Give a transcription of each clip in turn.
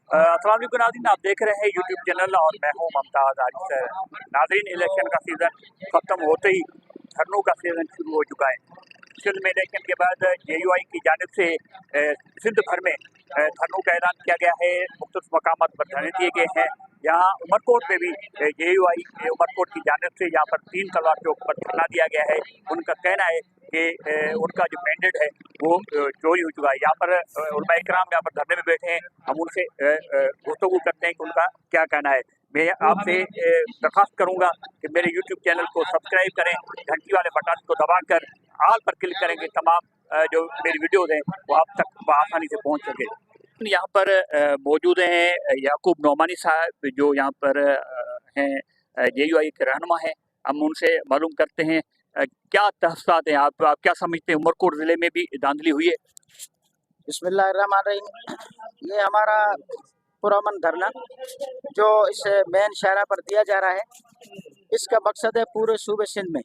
अस्सलाम वालेकुम नाज़रीन, आप देख रहे हैं यूट्यूब चैनल और मैं हूं मुमताज़ आरिफ सर। नाज़रीन, इलेक्शन का सीज़न ख़त्म होते ही धरनों का सीज़न शुरू हो चुका है। सिंध में इलेक्शन के बाद JUI की जानिब से सिंध भर में धरनों का ऐलान किया गया है। मुख्तलिफ मकामात पर धरने दिए गए हैं। यहाँ उमरकोट में भी JUI उमरकोट की जानिब से यहाँ पर 3 तलवार चौक पर धरना दिया गया है। उनका कहना है कि उनका जो मैंडेट है वो चोरी हो चुका है। यहाँ पर उलमा इकराम यहाँ पर धरने में बैठे हैं। हम उनसे गुफ्तगू करते हैं कि उनका क्या कहना है। मैं आपसे दरख्वास्त करूंगा कि मेरे YouTube चैनल को सब्सक्राइब करें, घंटी वाले बटन को दबाकर ऑल पर क्लिक करेंगे, तमाम जो मेरी वीडियोज़ हैं वो आप तक आसानी से पहुंच सके। यहाँ पर मौजूद हैं याकूब नोमानी साहब, जो यहाँ पर हैं JUI के रहनुमा हैं। हम उनसे मालूम करते हैं क्या तहफ़्फ़ुज़ात हैं, आप क्या समझते हैं, उमरकोट ज़िले में भी धांधली हुई है? बिस्मिल्लाहिर्रहमानिर्रहीम। ये हमारा पुरअमन धरना जो इस मेन शहरा पर दिया जा रहा है, इसका मकसद है पूरे सूबे सिंध में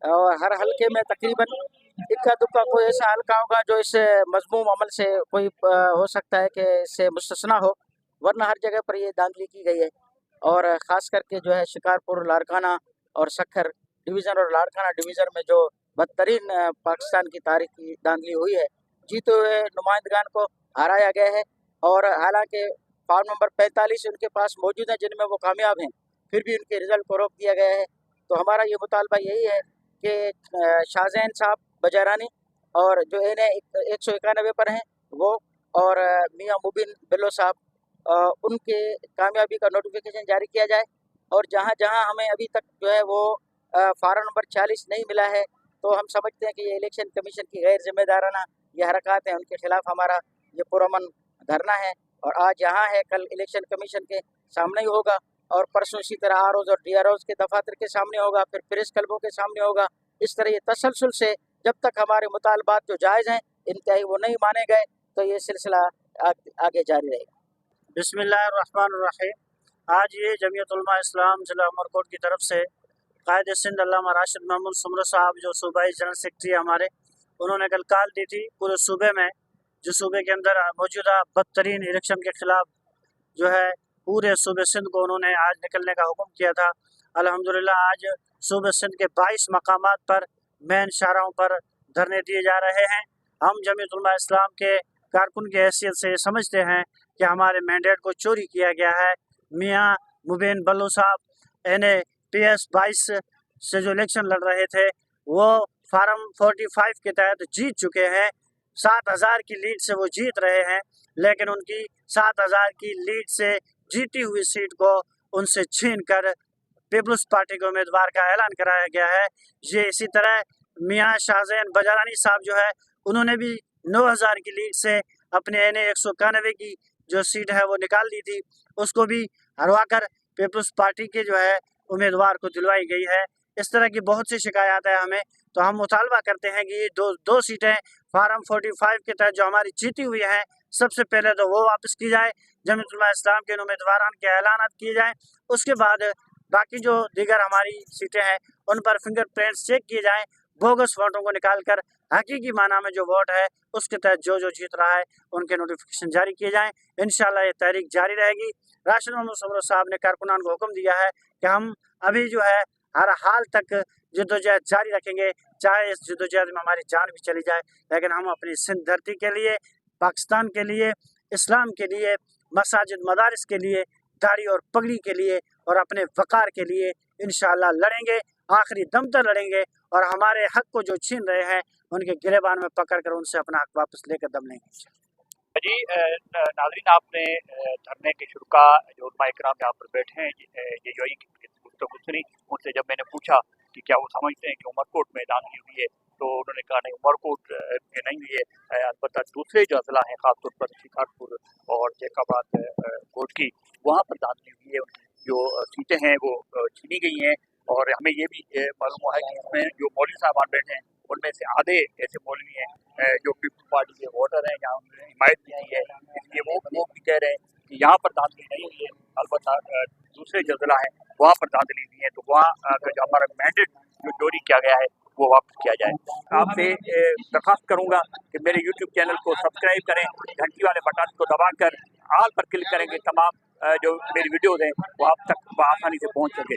और हर हलके में तकरीबन इक्का दुक्का कोई ऐसा हलका होगा जो इस मज़मूम अमल से कोई हो सकता है कि इससे मुस्तस्ना हो, वरना हर जगह पर ये धांधली की गई है। और ख़ास करके जो है शिकारपुर, लारकाना और सक्खर डिवीज़न और लारकाना डिवीज़न में जो बदतरीन पाकिस्तान की तारीख की धांधली हुई है, जीते हुए नुमाइंदगान को हराया गया है। और हालांकि फॉर्म नंबर 45 उनके पास मौजूद हैं जिनमें वो कामयाब हैं, फिर भी उनके रिज़ल्ट को रोक दिया गया है। तो हमारा ये मुतालबा यही है कि शाहजैन साहब बजारानी और जो NA 191 पर हैं वो, और मियाँ मुबिन बिल्लो साहब, उनके कामयाबी का नोटिफिकेशन जारी किया जाए। और जहाँ जहाँ हमें अभी तक जो है वो फार्म नंबर 40 नहीं मिला है, तो हम समझते हैं कि ये इलेक्शन कमीशन की गैर जिम्मेदाराना ये हरकत हैं, उनके खिलाफ हमारा ये पुरअमन धरना है। और आज यहाँ है, कल इलेक्शन कमीशन के सामने ही होगा और परसों इसी तरह ROs और DROs के दफातर के सामने होगा, फिर प्रेस क्लबों के सामने होगा। इस तरह ये तसलसल से जब तक हमारे मुतालबात जो जायज़ हैं इंतहाई वो नहीं माने गए, तो ये सिलसिला आगे जारी रहेगा। बिस्मिल्लाहिर्रहमानिर्रहीम। आज ये जमीयत उलमा इस्लाम ज़िला उमरकोट की तरफ से कायद सिंध अल्लामा राशिद महमूद सुमरो साहब, जो सूबाई जनरल सेक्रेटरी है हमारे, उन्होंने कल कॉल दी थी पूरे सूबे में, जो सूबे के अंदर मौजूदा बदतरीन इलेक्शन के ख़िलाफ़ जो है पूरे सूबे सिंध को उन्होंने आज निकलने का हुक्म किया था। अल्हम्दुलिल्लाह आज सूबे सिंध के 22 मकामात पर मेन शाहराहों पर धरने दिए जा रहे हैं। हम जमीयत उलमा इस्लाम के कारकुन की हैसियत से समझते हैं कि हमारे मैंडेट को चोरी किया गया है। मियाँ मुबीन बल्लू साहब NA PS 22 से जो इलेक्शन लड़ रहे थे वो फार्म 45 के तहत जीत चुके हैं। 7000 की लीड से वो जीत रहे हैं, लेकिन उनकी 7000 की लीड से जीती हुई सीट को उनसे छीन कर पीपल्स पार्टी के उम्मीदवार का ऐलान कराया गया है। ये इसी तरह मियाँ शाहजैन बजारानी साहब जो है, उन्होंने भी 9000 की लीड से अपने NA 191 की जो सीट है वो निकाल ली थी, उसको भी हरवा कर पीपल्स पार्टी के जो है उम्मीदवार को दिलवाई गई है। इस तरह की बहुत सी शिकायत है हमें, तो हम मुतालबा करते हैं कि ये दो सीटें फार्म 45 के तहत जो हमारी जीती हुई हैं, सबसे पहले तो वो वापस की जाए, जमीयत उलमा इस्लाम के उम्मीदवारों के ऐलान किए जाएँ। उसके बाद बाकी जो दीगर हमारी सीटें हैं उन पर फिंगरप्रिंट्स चेक किए जाएँ, बोगस वोटों को निकाल कर हकीकी माना में जो वोट है उसके तहत जो जो जीत रहा है उनके नोटिफिकेशन जारी किए जाएँ। इंशाल्लाह ये तहरीक जारी रहेगी। राशिद महमूद सुमरो साहब ने कारकुनान को हुक्म दिया है कि हम अभी जो है हर हाल तक जद्दोजहद जारी रखेंगे, चाहे इस जद्दोजहद में हमारी जान भी चली जाए, लेकिन हम अपनी सिंध धरती के लिए, पाकिस्तान के लिए, इस्लाम के लिए, मसाजिद मदारिस के लिए, दाढ़ी और पगड़ी के लिए और अपने वक़ार के लिए इंशाअल्लाह लड़ेंगे, आखिरी दम तक लड़ेंगे। और हमारे हक को जो छीन रहे हैं उनके गिरेबान में पकड़ कर उनसे अपना हक वापस लेकर दम लेंगे। जी नाज़रीन, आपने धरने के शुरुका जो उलमा इकराम यहाँ पर बैठे हैं JUI की गुफ्तगू सुनी। उनसे जब मैंने पूछा कि क्या वो समझते हैं कि उमरकोट में धांधली हुई है, तो उन्होंने कहा नहीं, उमरकोट में नहीं हुई है, अलबत्ता दूसरे जो अजला हैं ख़ासतौर पर शिकारपुर और जैकाबाद घोटकी, वहाँ पर धांधली हुई है। उनकी जो सीटें हैं वो छीनी गई हैं। और हमें ये भी मालूम हुआ है कि इसमें जो मौलवी साहबान बैठे हैं उनमें से आधे ऐसे मौलवी हैं जो पीपल्स पार्टी के वोटर हैं, यहाँ उन्होंने हिमायत भी की है, इसलिए वो भी कह रहे हैं कि यहाँ पर धांधली नहीं हुई है। अलबत्ता दूसरे जो ज़िला हैं वहाँ पर धांधली हुई है, तो वहाँ का जो हमारा मैंडेट जो चोरी किया गया है वो वापस किया जाए। आपसे दरख्वास्त करूँगा कि मेरे YouTube चैनल को सब्सक्राइब करें, घंटी वाले बटन को दबाकर ऑल पर क्लिक करेंगे, तमाम जो मेरी वीडियोज़ हैं वो आप तक आसानी से पहुँच सके।